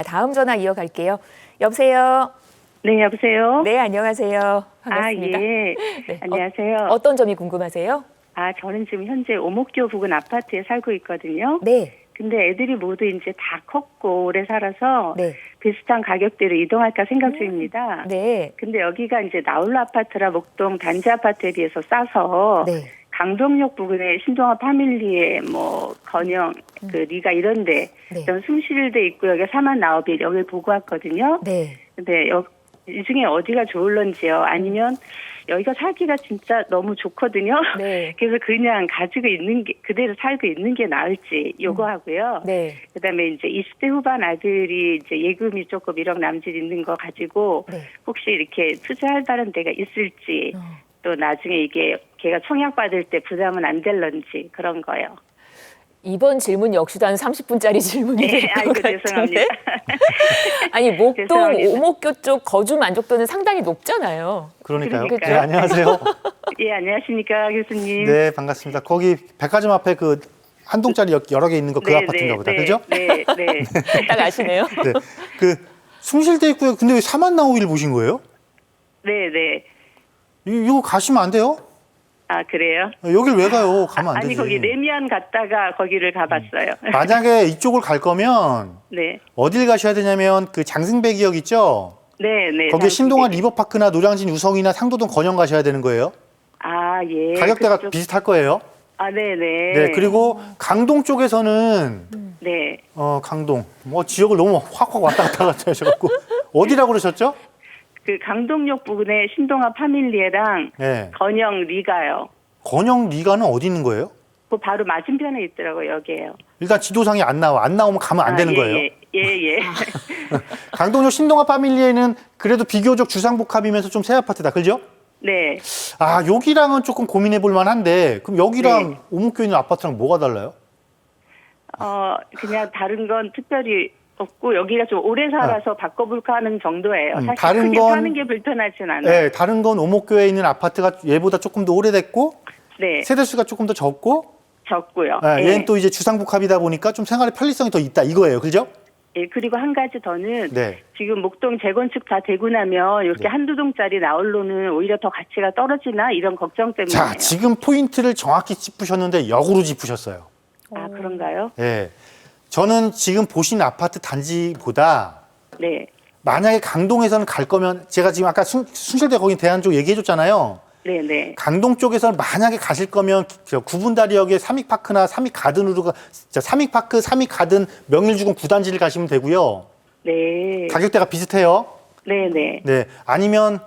다음 전화 이어갈게요. 여보세요? 네, 여보세요? 네, 안녕하세요. 반갑습니다. 아, 예. 네, 안녕하세요. 어떤 점이 궁금하세요? 저는 지금 현재 오목교 부근 아파트에 살고 있거든요. 네. 근데 애들이 모두 이제 다 컸고 오래 살아서 네. 비슷한 가격대로 이동할까 생각 중입니다. 네. 근데 여기가 이제 나홀로 아파트라 목동 단지 아파트에 비해서 싸서 네. 강동역 부근에 신동아 파밀리에 뭐 건영 그 리가 이런데 네. 전 숭실대 있고 여기 사만 나업이 여기 보고 왔거든요. 네. 근데 이 중에 어디가 좋을런지요? 아니면 여기가 살기가 진짜 너무 좋거든요. 네. 그래서 그냥 가지고 있는 게 그대로 살고 있는 게 나을지 요거 하고요. 네. 그다음에 이제 20대 후반 아들이 이제 예금이 조금 1억 남짓 있는 거 가지고 네. 혹시 이렇게 투자할 다른 데가 있을지 또 나중에 이게 걔가 청약 받을 때 부담은 안 될런지 그런 거요. 이번 질문 역시도 한 30분짜리 질문이 될 것 아이고, 같은데. 죄송합니다. 아니, 목동 죄송합니다. 오목교 쪽 거주 만족도는 상당히 높잖아요. 그러니까요. 그러니까요. 네, 안녕하세요. 예, 안녕하십니까, 교수님. 네, 반갑습니다. 거기 백화점 앞에 그 한 동짜리 여러 개 있는 거 그 아파트인가 보다. 그죠? 네, 네. 딱 아시네요. 네. 그 숭실대 있고요. 근데 왜 사만 나오길 보신 거예요? 네, 네. 이거 가시면 안 돼요? 아, 그래요? 여길 왜 가요? 가면 안 아니, 되지. 거기 레미안 갔다가 거기를 가봤어요. 만약에 이쪽을 갈 거면 네. 어딜 가셔야 되냐면 그 장승배 기역 있죠? 네, 네. 거기에 신동아 리버파크나 노량진 우성이나 상도동 건영 가셔야 되는 거예요. 아, 예. 가격대가 그쪽. 비슷할 거예요. 아, 네, 네. 네, 그리고 강동 쪽에서는 네. 강동. 뭐 지역을 너무 확확 왔다 갔다 하셔갖고 어디라고 그러셨죠? 그 강동역 부근에 신동아 파밀리에랑 네. 건영 리가요. 건영 리가는 어디 있는 거예요? 그 바로 맞은편에 있더라고요, 여기에요. 일단 지도상에 안 나와. 안 나오면 가면 안 되는 예, 거예요. 예. 강동역 신동아 파밀리에는 그래도 비교적 주상복합이면서 좀 새 아파트다. 그죠? 네. 아, 여기랑은 조금 고민해 볼 만한데 그럼 여기랑 오목교에 있는 아파트랑 뭐가 달라요? 그냥 다른 건 특별히 없고 여기가 좀 오래 살아서 바꿔볼까 하는 정도예요. 사실 다른 크게 건- 사는 게 불편하진 않아요. 네, 다른 건 오목교에 있는 아파트가 얘보다 조금 더 오래됐고 네. 세대수가 조금 더 적고 적고요. 네, 예. 얘는 또 이제 주상복합이다 보니까 좀 생활의 편리성이 더 있다 이거예요. 그죠? 예, 그리고 한 가지 더는 네. 지금 목동 재건축 다 되고 나면 이렇게 한두 동짜리 나홀로는 오히려 더 가치가 떨어지나 이런 걱정 때문에. 자, 지금 포인트를 정확히 짚으셨는데 역으로 짚으셨어요. 아, 그런가요? 예. 저는 지금 보신 아파트 단지보다 네. 만약에 강동에서는 갈 거면 제가 지금 아까 숭실대 거기 대안 쪽 얘기해 줬잖아요. 네, 네. 강동 쪽에서는 만약에 가실 거면 저 구분다리역에 삼익파크나 삼익가든으로 삼익파크, 삼익가든 명일주공 9단지를 가시면 되고요. 네. 가격대가 비슷해요. 네, 네. 네. 아니면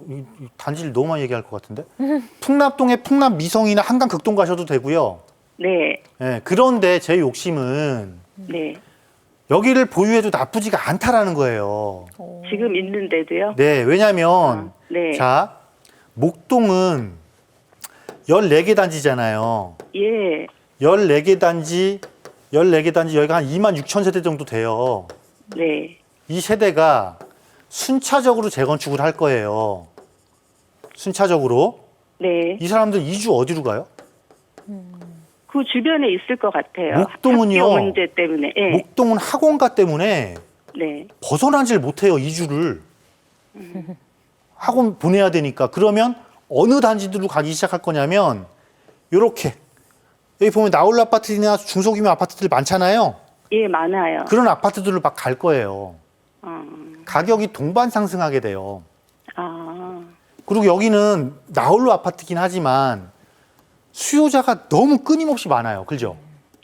이 단지를 너무 많이 얘기할 것 같은데. 풍납동에 풍납미성이나 한강 극동 가셔도 되고요. 네. 예, 그런데 제 욕심은 네. 여기를 보유해도 나쁘지가 않다라는 거예요. 지금 있는데도요? 네, 왜냐하면 네. 자 목동은 14개 단지잖아요. 예. 14개 단지 여기가 한 26,000세대 정도 돼요. 네. 이 세대가 순차적으로 재건축을 할 거예요. 순차적으로. 네. 이 사람들 이주 어디로 가요? 그 주변에 있을 것 같아요. 목동은요. 학교 문제 때문에. 예. 목동은 학원가 때문에 네. 벗어나질 못해요, 이주를. 학원 보내야 되니까. 그러면 어느 단지들로 가기 시작할 거냐면 요렇게 여기 보면 나홀로 아파트나 중소규모 아파트들 많잖아요. 예, 많아요. 그런 아파트들로 막 갈 거예요. 어. 가격이 동반 상승하게 돼요. 아. 그리고 여기는 나홀로 아파트긴 하지만 수요자가 너무 끊임없이 많아요. 그죠?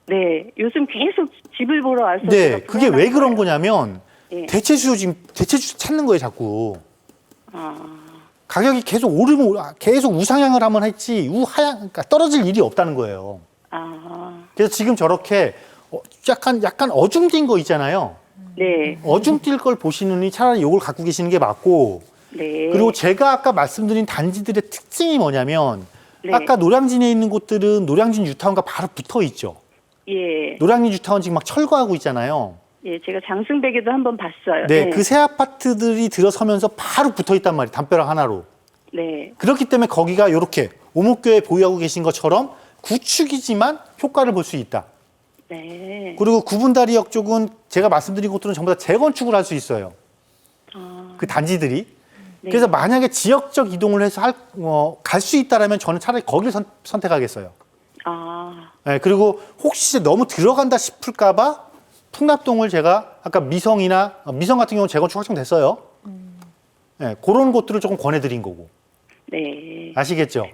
네. 요즘 계속 집을 보러 와서. 네, 제가 그게 왜 불안한 그런 거예요. 거냐면 예. 대체수 찾는 거예요, 자꾸. 아. 가격이 계속 계속 우상향을 하면 했지 그러니까 떨어질 일이 없다는 거예요. 아. 그래서 지금 저렇게 약간 어중뛴 거 있잖아요. 네. 어중뛸 걸 보시느니 차라리 이걸 갖고 계시는 게 맞고. 네. 그리고 제가 아까 말씀드린 단지들의 특징이 뭐냐면 네. 아까 노량진에 있는 곳들은 노량진 뉴타운과 바로 붙어 있죠. 예. 노량진 뉴타운 지금 막 철거하고 있잖아요. 예, 제가 장승배기도 한번 봤어요. 네, 그 새 아파트들이 들어서면서 바로 붙어 있단 말이에요. 담벼락 하나로. 네. 그렇기 때문에 거기가 이렇게 오목교에 보유하고 계신 것처럼 구축이지만 효과를 볼 수 있다. 네. 그리고 구분다리역 쪽은 제가 말씀드린 곳들은 전부 다 재건축을 할 수 있어요. 그 단지들이. 네. 그래서 만약에 지역적 이동을 해서 갈 수 있다라면 저는 차라리 거기를 선택하겠어요. 아, 네, 그리고 혹시 너무 들어간다 싶을까봐 풍납동을 제가 아까 미성 같은 경우는 재건축 확정됐어요. 네, 그런 곳들을 조금 권해드린 거고. 네. 아시겠죠?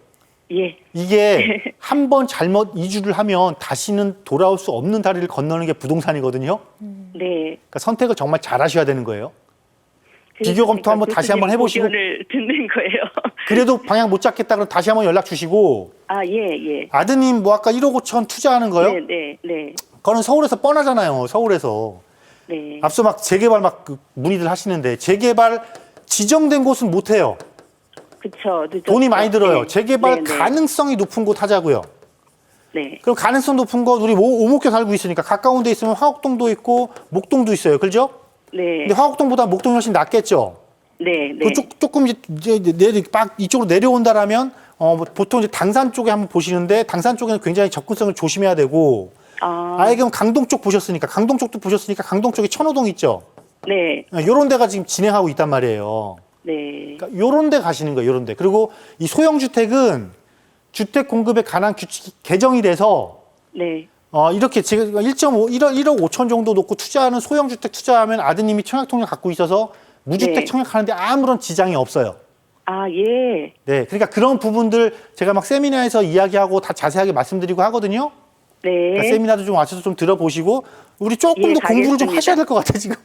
예. 이게 한 번 잘못 이주를 하면 다시는 돌아올 수 없는 다리를 건너는 게 부동산이거든요. 네. 그러니까 선택을 정말 잘 하셔야 되는 거예요. 그래서 비교 검토 제가 한번 다시 한번 교수님 해보시고. 의견을 듣는 거예요. 그래도 방향 못 잡겠다 그러면 다시 한번 연락 주시고. 아, 예, 예. 아드님 뭐 아까 1억 5천 투자하는 거요? 네, 네, 네. 그거는 서울에서 뻔하잖아요. 서울에서. 네. 앞서 막 재개발 문의들 하시는데 재개발 지정된 곳은 못 해요. 그쵸. 늦었죠. 돈이 많이 들어요. 네. 재개발 네, 네. 가능성이 높은 곳 하자고요. 네. 그럼 가능성 높은 거 우리 오목교 살고 있으니까 가까운 데 있으면 화곡동도 있고 목동도 있어요. 그죠? 네. 근데 화곡동보다 목동이 훨씬 낫겠죠? 네, 네. 그 조금 이제 이쪽으로 내려온다라면 보통 이제 당산 쪽에 한번 보시는데 당산 쪽에는 굉장히 접근성을 조심해야 되고 아예 그럼 강동 쪽 보셨으니까 강동 쪽도 보셨으니까 강동 쪽에 천호동 있죠? 네. 요런 데가 지금 진행하고 있단 말이에요. 네. 그러니까 요런 데 가시는 거예요. 요런 데. 그리고 이 소형주택은 주택 공급에 관한 규칙이 개정이 돼서 네. 이렇게 지금 1억 5천 정도 놓고 투자하는 소형주택 투자하면 아드님이 청약통장 갖고 있어서 무주택 네. 청약하는데 아무런 지장이 없어요. 아, 예. 네, 그러니까 그런 부분들 제가 막 세미나에서 이야기하고 다 자세하게 말씀드리고 하거든요. 네. 그러니까 세미나도 좀 와셔서 좀 들어보시고 우리 조금 예, 더 공부를 좀 가겠습니다. 하셔야 될 것 같아 지금.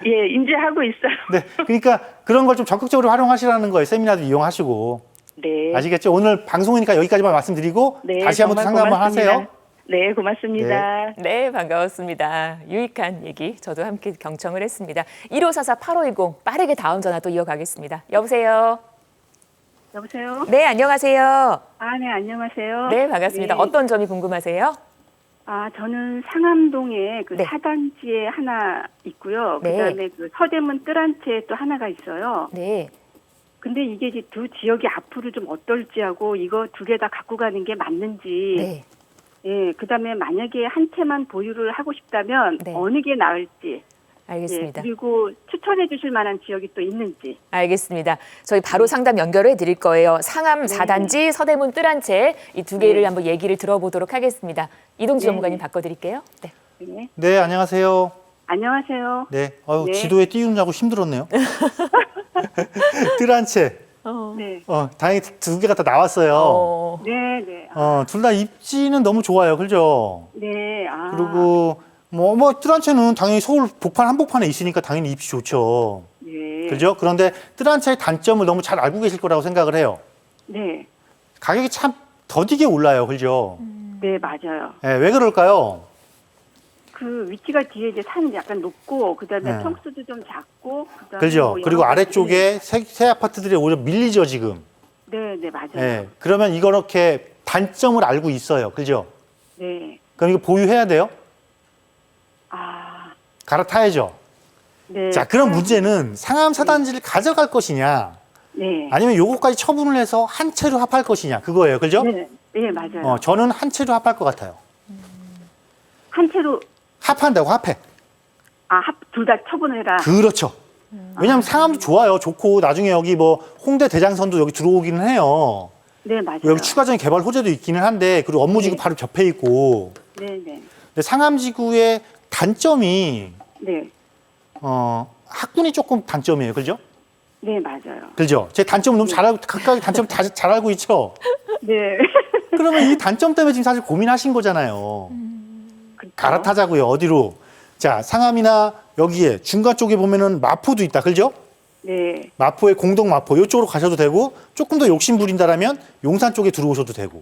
예, 인지하고 있어요. 네, 그러니까 그런 걸 좀 적극적으로 활용하시라는 거예요. 세미나도 이용하시고. 네. 아시겠죠? 오늘 방송이니까 여기까지만 말씀드리고 네, 다시 한번 정말 상담 한번 고맙습니다. 하세요. 네, 고맙습니다. 네, 반가웠습니다. 유익한 얘기 저도 함께 경청을 했습니다. 1544-8510 빠르게 다음 전화 또 이어가겠습니다. 여보세요? 여보세요? 네, 안녕하세요. 아, 네, 안녕하세요. 네, 반갑습니다. 네. 어떤 점이 궁금하세요? 아, 저는 상암동에 그 네. 4단지에 하나 있고요. 네. 그다음에 그 서대문 뜰한채에 또 하나가 있어요. 네. 근데 이게 이제 두 지역이 앞으로 좀 어떨지 하고 이거 두 개 다 갖고 가는 게 맞는지. 네. 예, 그다음에 만약에 한 채만 보유를 하고 싶다면 네. 어느 게 나을지. 알겠습니다. 예, 그리고 추천해 주실 만한 지역이 또 있는지. 알겠습니다. 저희 바로 상담 연결해 드릴 거예요. 상암 네. 4단지, 서대문 뜰한채 이 두 개를 네. 한번 얘기를 들어보도록 하겠습니다. 이동주 네. 전문가님 바꿔드릴게요. 네. 네. 네, 안녕하세요. 안녕하세요. 네, 네. 지도에 띄우느라고 힘들었네요. 뜰 한 채. 네. 다행히 두 개가 다 나왔어요. 네, 네. 둘 다 입지는 너무 좋아요. 그죠? 네. 아. 그리고 뜰 한 채는 당연히 서울 한복판에 있으니까 당연히 입지 좋죠. 네. 그죠? 그런데 뜰 한 채의 단점을 너무 잘 알고 계실 거라고 생각을 해요. 네. 가격이 참 더디게 올라요. 그죠? 네, 맞아요. 네, 왜 그럴까요? 그 위치가 뒤에 이제 산 약간 높고 그다음에 네. 평수도 좀 작고 그다음에 그죠? 뭐 그리고 여러 가지- 아래쪽에 새 아파트들이 오히려 밀리죠, 지금. 네, 네, 맞아요. 네. 그러면 이렇게 단점을 알고 있어요. 그죠? 네. 그럼 이거 보유해야 돼요? 아. 갈아타야죠. 네. 자, 그런 문제는 상암 4단지를 가져갈 것이냐, 네. 아니면 요거까지 처분을 해서 한 채로 합할 것이냐, 그거예요. 그죠? 네. 네, 맞아요. 저는 한 채로 합할 것 같아요. 한 채로 합한다고 합해. 둘 다 처분을 해라. 그렇죠. 왜냐하면 상암도 좋아요. 좋고 나중에 여기 홍대 대장선도 여기 들어오기는 해요. 네, 맞아요. 여기 추가적인 개발 호재도 있기는 한데 그리고 업무지구 네. 바로 접해 있고. 네, 네. 근데 상암지구의 단점이 네. 학군이 조금 단점이에요. 그죠? 네, 맞아요. 그죠? 제 단점 너무 각각의 단점 다 잘 알고 있죠? 네. 그러면 이 단점 때문에 지금 사실 고민하신 거잖아요. 그렇죠. 갈아타자고요. 어디로? 자, 상암이나 여기에 중간 쪽에 보면은 마포도 있다. 그죠? 네. 마포의 공동 마포 이쪽으로 가셔도 되고 조금 더 욕심 부린다라면 용산 쪽에 들어오셔도 되고.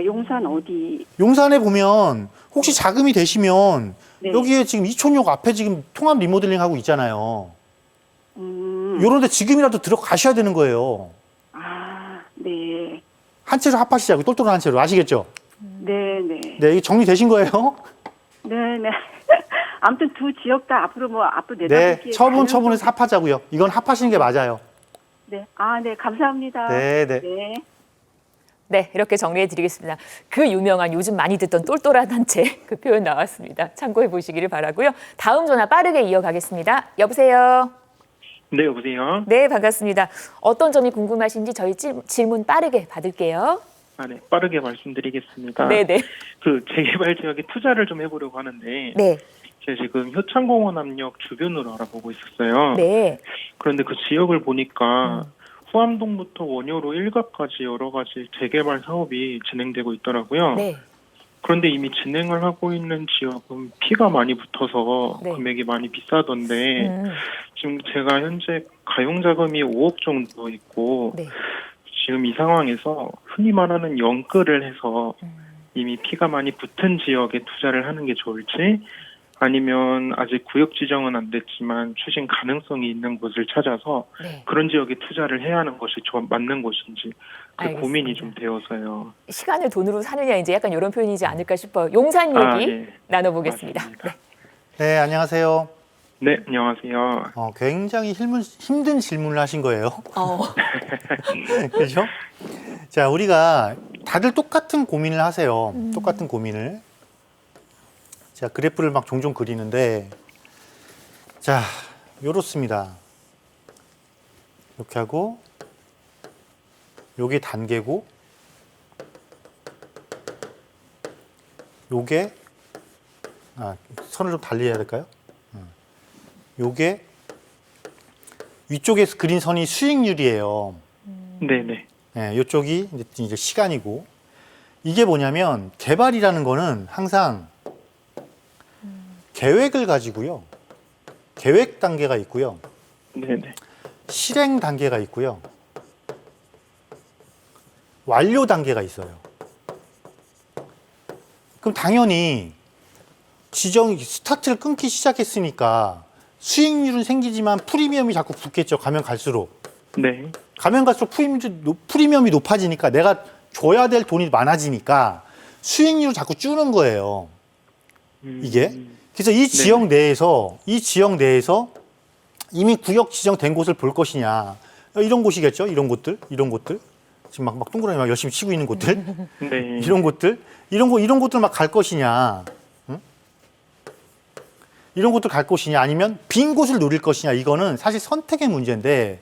용산 어디? 용산에 보면 혹시 자금이 되시면 네. 여기에 지금 이촌역 앞에 지금 통합 리모델링 하고 있잖아요. 요런 데 지금이라도 들어가셔야 되는 거예요. 네. 한 채로 합하시자고, 똘똘한 한 채로. 아시겠죠? 네, 네. 네, 이게 정리되신 거예요? 네, 네. 아무튼 두 지역 다 앞으로 앞으로 네, 내다보기에 처분해서 합하자고요. 이건 합하시는 게 맞아요. 네. 네, 감사합니다. 네, 네. 네. 네, 이렇게 정리해 드리겠습니다. 그 유명한 요즘 많이 듣던 똘똘한 단체 그 표현 나왔습니다. 참고해 보시기를 바라고요. 다음 전화 빠르게 이어가겠습니다. 여보세요. 네, 여보세요. 네, 반갑습니다. 어떤 점이 궁금하신지 저희 질문 빠르게 받을게요. 네, 빠르게 말씀드리겠습니다. 네네. 그 재개발 지역에 투자를 좀 해보려고 하는데, 네. 제가 지금 효창공원 압력 주변으로 알아보고 있었어요. 네. 그런데 그 지역을 보니까 후암동부터 원효로 일가까지 여러 가지 재개발 사업이 진행되고 있더라고요. 네. 그런데 이미 진행을 하고 있는 지역은 피가 많이 붙어서 네. 금액이 많이 비싸던데, 지금 제가 현재 가용 자금이 5억 정도 있고, 네. 지금 이 상황에서 흔히 말하는 영끌을 해서 이미 피가 많이 붙은 지역에 투자를 하는 게 좋을지, 아니면 아직 구역 지정은 안 됐지만 추진 가능성이 있는 곳을 찾아서 네. 그런 지역에 투자를 해야 하는 것이 맞는 것인지 그 알겠습니다. 고민이 좀 되어서요. 시간을 돈으로 사느냐 이제 약간 이런 표현이지 않을까 싶어요. 용산 얘기 예. 나눠보겠습니다. 맞습니다. 네, 안녕하세요. 네, 안녕하세요. 굉장히 힘든 질문을 하신 거예요. 어. 그렇죠? 자, 우리가 다들 똑같은 고민을 하세요. 똑같은 고민을. 자, 그래프를 막 종종 그리는데, 자, 요렇습니다. 이렇게 하고, 요게 단계고, 요게, 선을 좀 달리 해야 될까요? 요게, 위쪽에서 그린 선이 수익률이에요. 네네. 네, 이쪽이 이제 시간이고, 이게 뭐냐면 개발이라는 거는 항상 계획을 가지고요, 계획 단계가 있고요, 네네. 실행 단계가 있고요, 완료 단계가 있어요. 그럼 당연히 스타트를 끊기 시작했으니까 수익률은 생기지만 프리미엄이 자꾸 붙겠죠. 가면 갈수록. 네. 가면 갈수록 프리미엄이 높아지니까 내가 줘야 될 돈이 많아지니까 수익률을 자꾸 주는 거예요. 이게. 그래서 이 지역 내에서 이미 구역 지정된 곳을 볼 것이냐. 이런 곳이겠죠. 이런 곳들. 지금 막 동그라미 막 열심히 치고 있는 곳들. 네. 이런 곳들 막 갈 것이냐. 응? 이런 곳들 갈 것이냐. 아니면 빈 곳을 노릴 것이냐. 이거는 사실 선택의 문제인데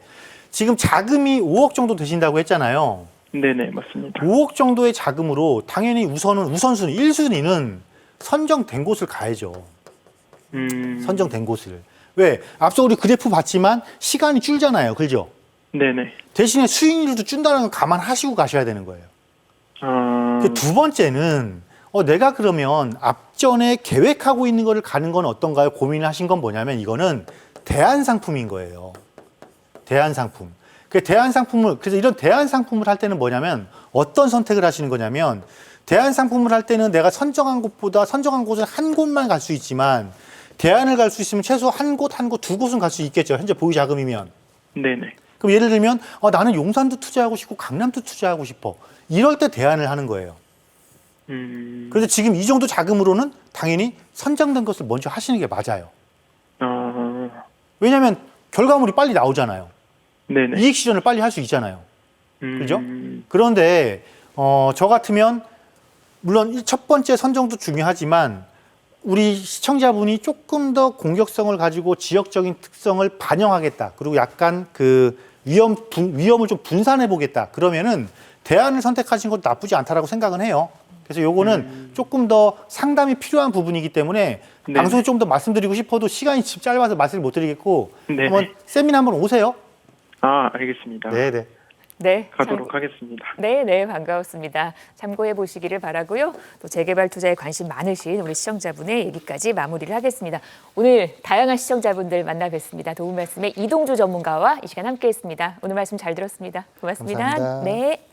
지금 자금이 5억 정도 되신다고 했잖아요. 네네, 맞습니다. 5억 정도의 자금으로 당연히 우선순위, 1순위는 선정된 곳을 가야죠. 선정된 곳을. 왜? 앞서 우리 그래프 봤지만 시간이 줄잖아요. 그죠? 네네. 대신에 수익률도 준다는 걸 감안하시고 가셔야 되는 거예요. 두 번째는 내가 그러면 앞전에 계획하고 있는 거를 가는 건 어떤가요? 고민을 하신 건 뭐냐면 이거는 대안상품인 거예요. 대안상품. 그래서 이런 대안상품을 할 때는 뭐냐면 어떤 선택을 하시는 거냐면 대안상품을 할 때는 내가 선정한 곳은 한 곳만 갈 수 있지만 대안을 갈 수 있으면 최소 한 곳, 두 곳은 갈 수 있겠죠. 현재 보유 자금이면. 네네. 그럼 예를 들면 나는 용산도 투자하고 싶고 강남도 투자하고 싶어. 이럴 때 대안을 하는 거예요. 그래서 지금 이 정도 자금으로는 당연히 선정된 것을 먼저 하시는 게 맞아요. 왜냐하면 결과물이 빨리 나오잖아요. 네네. 이익 실현을 빨리 할 수 있잖아요. 그죠? 그런데 저 같으면 물론 첫 번째 선정도 중요하지만 우리 시청자분이 조금 더 공격성을 가지고 지역적인 특성을 반영하겠다. 그리고 약간 그 위험을 좀 분산해 보겠다. 그러면은 대안을 선택하신 것도 나쁘지 않다라고 생각은 해요. 그래서 요거는 조금 더 상담이 필요한 부분이기 때문에 네. 방송에 좀 더 말씀드리고 싶어도 시간이 짧아서 말씀을 못 드리겠고 네. 한번 세미나 한번 오세요. 알겠습니다. 네네. 네. 가도록 하겠습니다. 네, 반가웠습니다. 참고해 보시기를 바라고요. 또 재개발 투자에 관심 많으신 우리 시청자분의 얘기까지 마무리를 하겠습니다. 오늘 다양한 시청자분들 만나 뵙습니다. 도움 말씀에 이동주 전문가와 이 시간 함께했습니다. 오늘 말씀 잘 들었습니다. 고맙습니다. 감사합니다. 네.